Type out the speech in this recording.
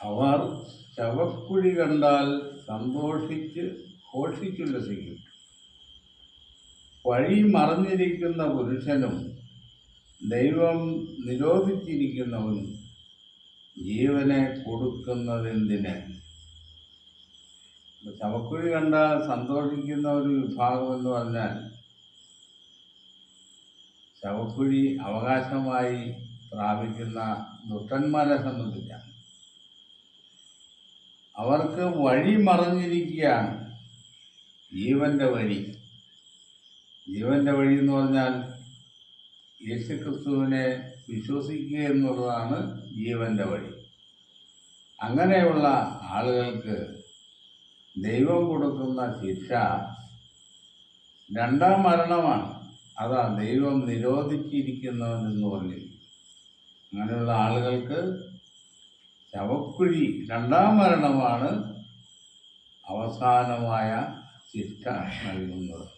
അവർ ശവക്കുഴി കണ്ടാൽ സന്തോഷിച്ച് ഘോഷിച്ചുല്ലസിക്കും. വഴി മറഞ്ഞിരിക്കുന്ന പുരുഷനും ദൈവം നിരോധിച്ചിരിക്കുന്നവനും ജീവനെ കൊടുക്കുന്നതെന്തിന്? ശവക്കുഴി കണ്ടാൽ സന്തോഷിക്കുന്ന ഒരു വിഭാഗം എന്ന് പറഞ്ഞാൽ ശവക്കുഴി അവകാശമായി പ്രാപിക്കുന്ന ദുഷ്ടന്മാരെ സംബന്ധിച്ചാണ്. അവർക്ക് വഴി മറഞ്ഞിരിക്കുകയാണ്. ജീവന്റെ വഴി എന്ന് പറഞ്ഞാൽ യേശുക്രിസ്തുവിനെ വിശ്വസിക്കുക എന്നുള്ളതാണ് ജീവന്റെ വഴി. അങ്ങനെയുള്ള ആളുകൾക്ക് ദൈവം കൊടുക്കുന്ന ശിക്ഷ രണ്ടാം മരണമാണ്. അതാ ദൈവം നിരോധിച്ചിരിക്കുന്നവൻ എന്ന് പറഞ്ഞിരിക്കും. അങ്ങനെയുള്ള ആളുകൾക്ക് ശവക്കുഴി രണ്ടാം മരണമാണ് അവസാനമായ ശിക്ഷ നൽകുന്നത്.